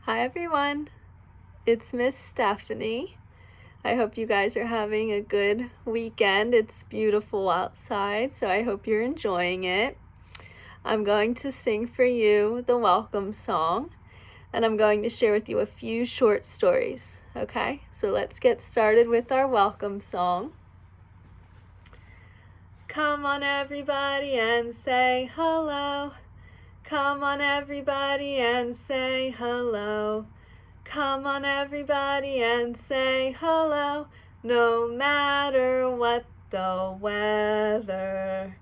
Hi everyone, it's Miss Stephanie. I hope you guys are having a good weekend. It's beautiful outside, so I hope you're enjoying it. I'm going to sing for you the welcome song, and I'm going to share with you a few short stories, okay? So let's get started with our welcome song. Come on everybody and say hello. Come on everybody and say hello. Come on everybody and say hello, no matter what the weather.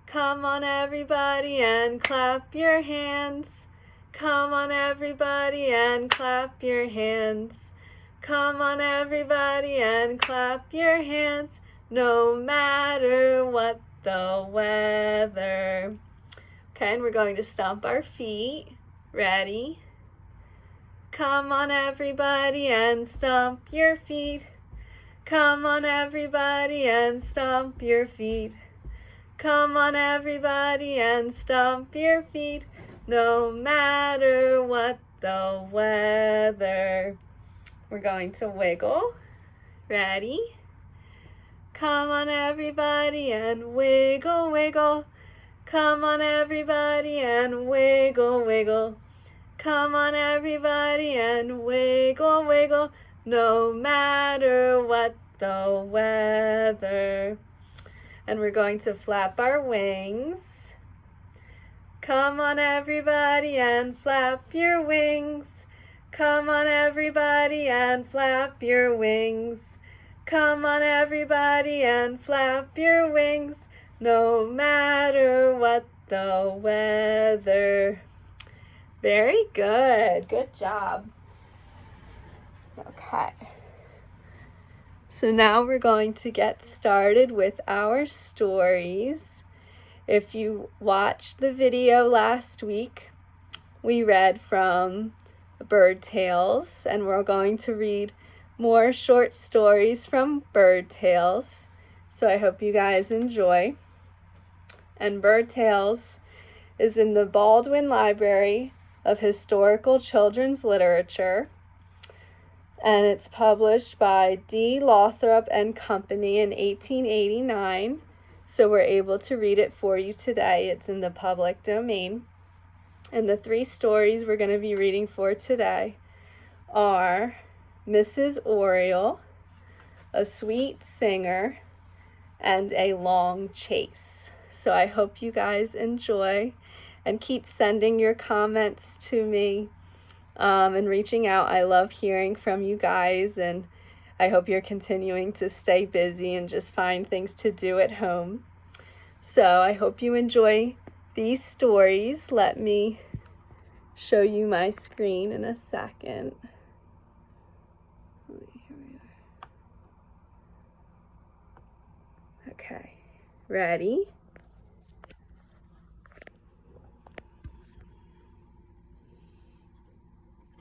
Come on everybody and clap your hands. Come on everybody and clap your hands. Come on everybody and clap your hands, no matter what the weather. Okay, and we're going to stomp our feet. Ready? Come on everybody and stomp your feet. Come on everybody and stomp your feet. Come on everybody and stomp your feet, no matter what the weather. We're going to wiggle. Ready? Come on everybody and wiggle, wiggle. Come on everybody and wiggle, wiggle. Come on everybody and wiggle, wiggle, no matter what the weather. And we're going to flap our wings. Come on everybody and flap your wings. Come on everybody and flap your wings. Come on everybody and flap your wings, no matter what the weather. Very good. Good job. Okay. So now we're going to get started with our stories. If you watched the video last week, we read from Bird Tales, and we're going to read more short stories from Bird Tales. So I hope you guys enjoy. And Bird Tales is in the Baldwin Library of Historical Children's Literature, and it's published by D. Lothrop and Company in 1889, so we're able to read it for you today. It's in the public domain. And the three stories we're going to be reading for today are Mrs. Oriole, A Sweet Singer, and A Long Chase. So I hope you guys enjoy. And keep sending your comments to me and reaching out. I love hearing from you guys, and I hope you're continuing to stay busy and just find things to do at home. So I hope you enjoy these stories. Let me show you my screen in a second. Here we are. Okay, ready?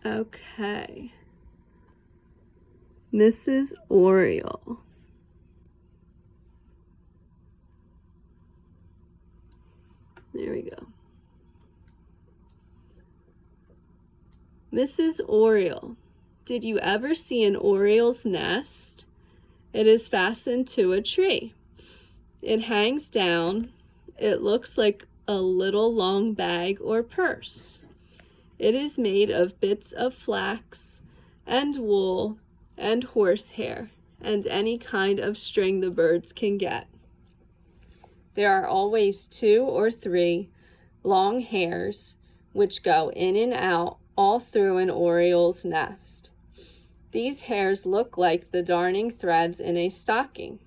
Okay. Mrs. Oriole. There we go. Mrs. Oriole, did you ever see an oriole's nest? It is fastened to a tree. It hangs down. It looks like a little long bag or purse. It is made of bits of flax and wool and horsehair and any kind of string the birds can get. There are always 2 or 3 long hairs which go in and out all through an oriole's nest. These hairs look like the darning threads in a stocking.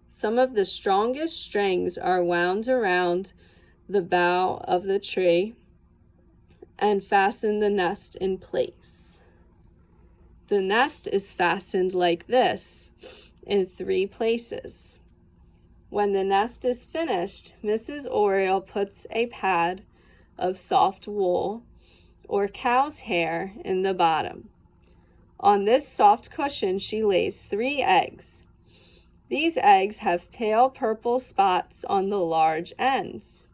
Some of the strongest strings are wound around the bough of the tree and fasten the nest in place. The nest is fastened like this in 3 places. When the nest is finished, Mrs. Oriole puts a pad of soft wool or cow's hair in the bottom. On this soft cushion, she lays 3 eggs. These eggs have pale purple spots on the large ends.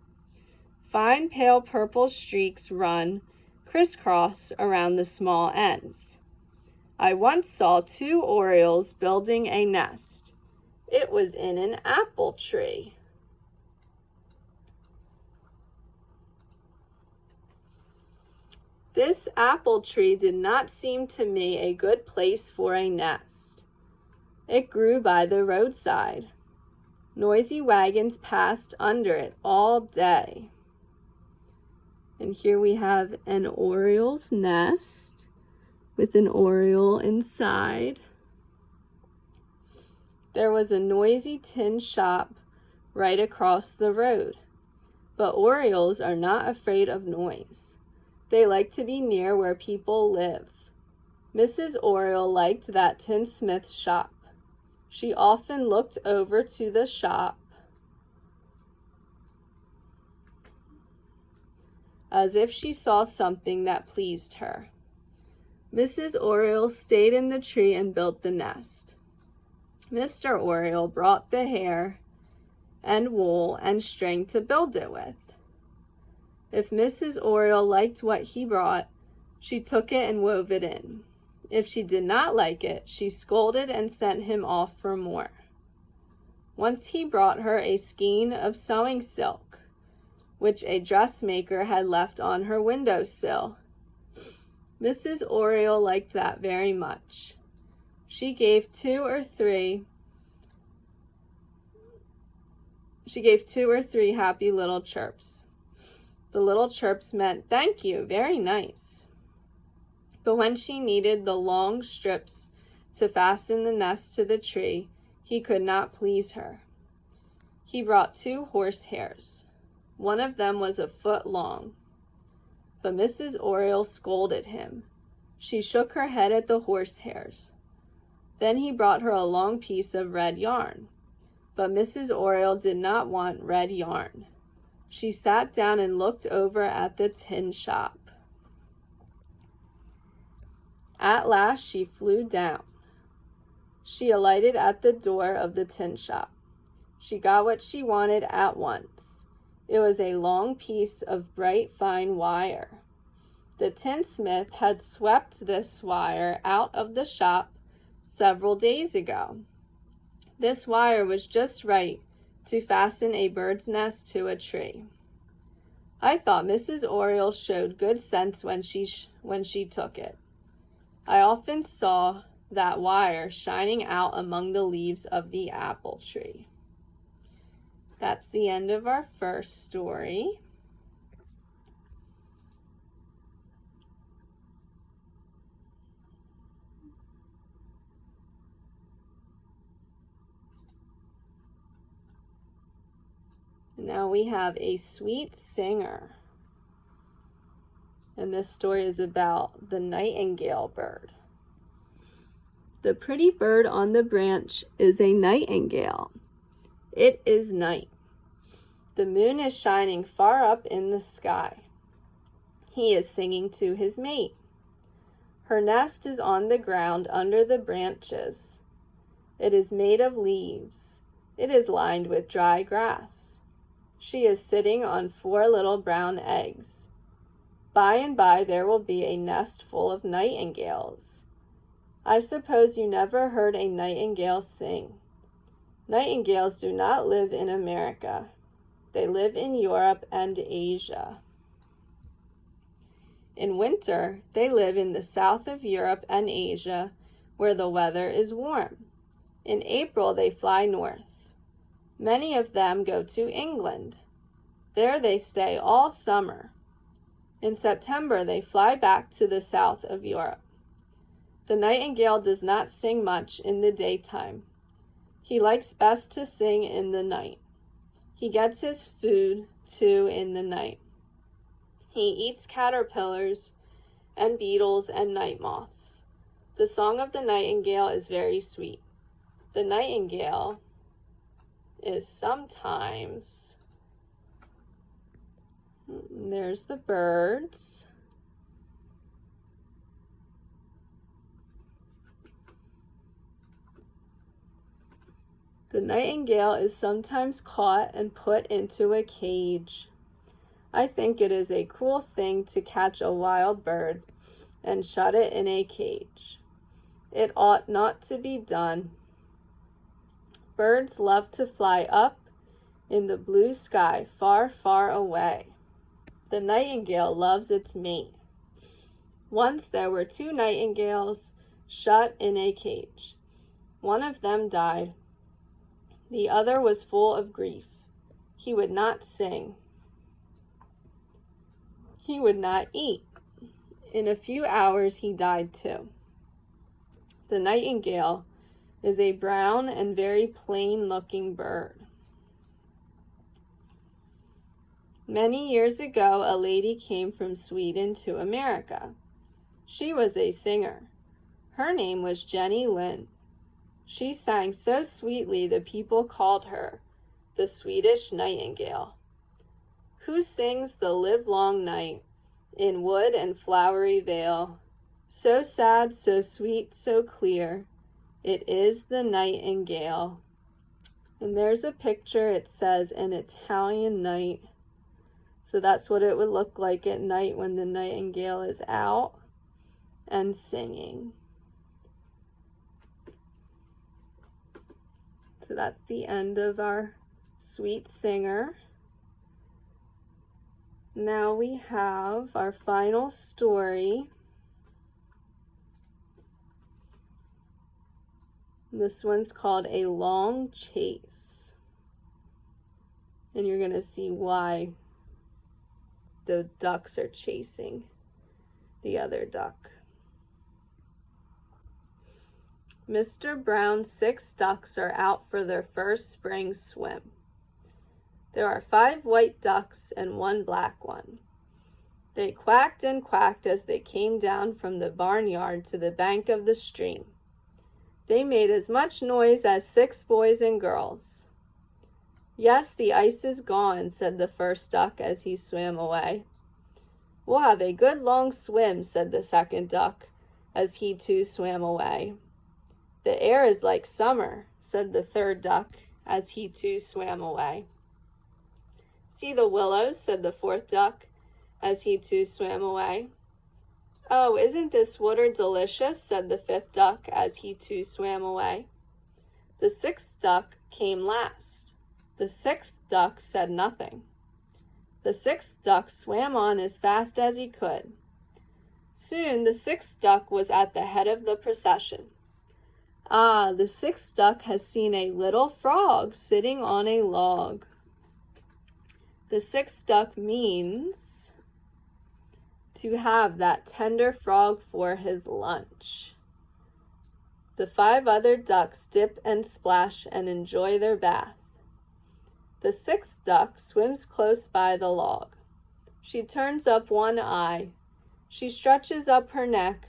Fine pale purple streaks run crisscross around the small ends. I once saw 2 orioles building a nest. It was in an apple tree. This apple tree did not seem to me a good place for a nest. It grew by the roadside. Noisy wagons passed under it all day. And here we have an oriole's nest with an oriole inside. There was a noisy tin shop right across the road, but orioles are not afraid of noise. They like to be near where people live. Mrs. Oriole liked that tinsmith shop. She often looked over to the shop as if she saw something that pleased her. Mrs. Oriole stayed in the tree and built the nest. Mr. Oriole brought the hair and wool and string to build it with. If Mrs. Oriole liked what he brought, she took it and wove it in. If she did not like it, she scolded and sent him off for more. Once he brought her a skein of sewing silk, which a dressmaker had left on her windowsill. Mrs. Oriole liked that very much. She gave two or three happy little chirps. The little chirps meant, "Thank you, very nice." But when she needed the long strips to fasten the nest to the tree, he could not please her. He brought 2 horsehairs. One of them was a foot long. But Mrs. Oriole scolded him. She shook her head at the horsehairs. Then he brought her a long piece of red yarn. But Mrs. Oriole did not want red yarn. She sat down and looked over at the tin shop. At last she flew down. She alighted at the door of the tin shop. She got what she wanted at once. It was a long piece of bright, fine wire. The tinsmith had swept this wire out of the shop several days ago. This wire was just right to fasten a bird's nest to a tree. I thought Mrs. Oriole showed good sense when she took it. I often saw that wire shining out among the leaves of the apple tree. That's the end of our first story. Now we have a sweet singer. And this story is about the nightingale bird. The pretty bird on the branch is a nightingale. It is night. The moon is shining far up in the sky. He is singing to his mate. Her nest is on the ground under the branches. It is made of leaves. It is lined with dry grass. She is sitting on 4 little brown eggs. By and by there will be a nest full of nightingales. I suppose you never heard a nightingale sing. Nightingales do not live in America. They live in Europe and Asia. In winter, they live in the south of Europe and Asia, where the weather is warm. In April, they fly north. Many of them go to England. There they stay all summer. In September, they fly back to the south of Europe. The nightingale does not sing much in the daytime. He likes best to sing in the night. He gets his food, too, in the night. He eats caterpillars and beetles and night moths. The song of the nightingale is very sweet. The nightingale is sometimes... There's the birds. The nightingale is sometimes caught and put into a cage. I think it is a cruel thing to catch a wild bird and shut it in a cage. It ought not to be done. Birds love to fly up in the blue sky, far, far away. The nightingale loves its mate. Once there were 2 nightingales shut in a cage. One of them died. The other was full of grief. He would not sing. He would not eat. In a few hours he died too. The nightingale is a brown and very plain-looking bird. Many years ago, a lady came from Sweden to America. She was a singer. Her name was Jenny Lind. She sang so sweetly the people called her the Swedish Nightingale. Who sings the livelong night in wood and flowery vale? So sad, so sweet, so clear, it is the nightingale. And there's a picture, it says an Italian night. So that's what it would look like at night when the nightingale is out and singing. So that's the end of our sweet singer. Now we have our final story. This one's called A Long Chase. And you're going to see why the ducks are chasing the other duck. Mr. Brown's 6 ducks are out for their first spring swim. There are 5 white ducks and 1 black one. They quacked and quacked as they came down from the barnyard to the bank of the stream. They made as much noise as 6 boys and girls. Yes, the ice is gone, said the first duck as he swam away. We'll have a good long swim, said the second duck as he too swam away. The air is like summer, said the third duck as he too swam away. See the willows, said the fourth duck as he too swam away. Oh, isn't this water delicious, said the fifth duck as he too swam away. The sixth duck came last. The sixth duck said nothing. The sixth duck swam on as fast as he could. Soon the sixth duck was at the head of the procession. Ah, the sixth duck has seen a little frog sitting on a log. The sixth duck means to have that tender frog for his lunch. The 5 other ducks dip and splash and enjoy their bath. The sixth duck swims close by the log. She turns up one eye. She stretches up her neck.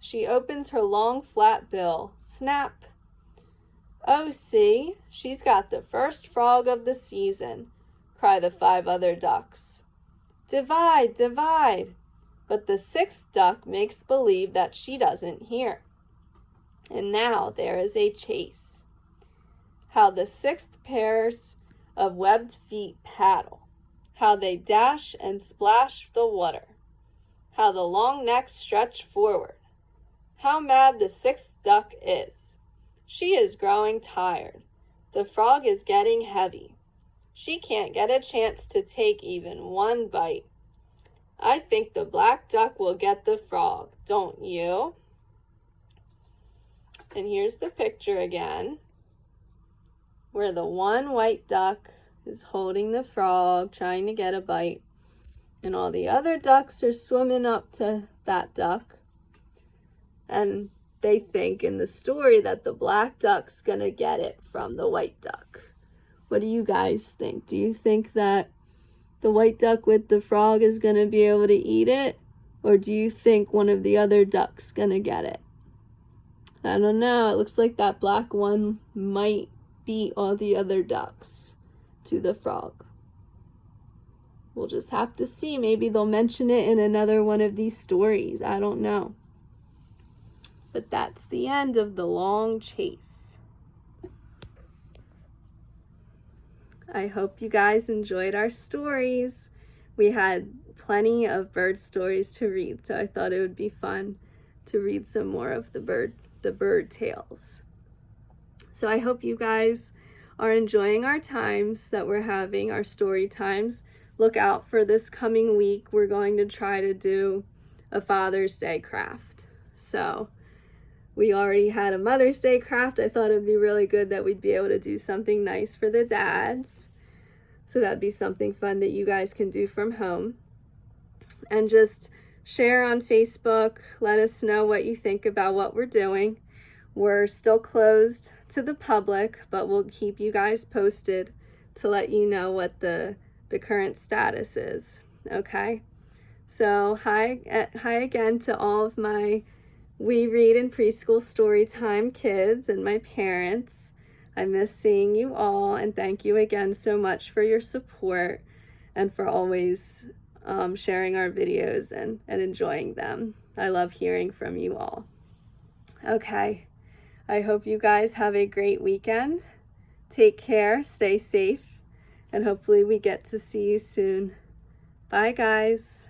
She opens her long flat bill. Snap! Oh, see, she's got the first frog of the season, cry the 5 other ducks. Divide, divide! But the sixth duck makes believe that she doesn't hear. And now there is a chase. How the 6 pairs of webbed feet paddle. How they dash and splash the water. How the long necks stretch forward. How mad the 6th duck is. She is growing tired. The frog is getting heavy. She can't get a chance to take even one bite. I think the black duck will get the frog, don't you? And here's the picture again, where the one white duck is holding the frog, trying to get a bite, and all the other ducks are swimming up to that duck. And they think in the story that the black duck's gonna get it from the white duck. What do you guys think? Do you think that the white duck with the frog is gonna be able to eat it? Or do you think one of the other ducks gonna get it? I don't know. It looks like that black one might beat all the other ducks to the frog. We'll just have to see. Maybe they'll mention it in another one of these stories. I don't know. But that's the end of The Long Chase. I hope you guys enjoyed our stories. we had plenty of bird stories to read, so I thought it would be fun to read some more of the bird tales. So I hope you guys are enjoying our times that we're having, our story times. Look out for this coming week. We're going to try to do a Father's Day craft. So we already had a Mother's Day craft. I thought it'd be really good that we'd be able to do something nice for the dads. So that'd be something fun that you guys can do from home. And just share on Facebook. Let us know what you think about what we're doing. We're still closed to the public, but we'll keep you guys posted to let you know what the current status is, okay? So hi again to all of my We Read in Preschool Storytime kids and my parents. I miss seeing you all, and thank you again so much for your support and for always sharing our videos and enjoying them. I love hearing from you all. Okay. I hope you guys have a great weekend. Take care, stay safe, and hopefully we get to see you soon. Bye, guys.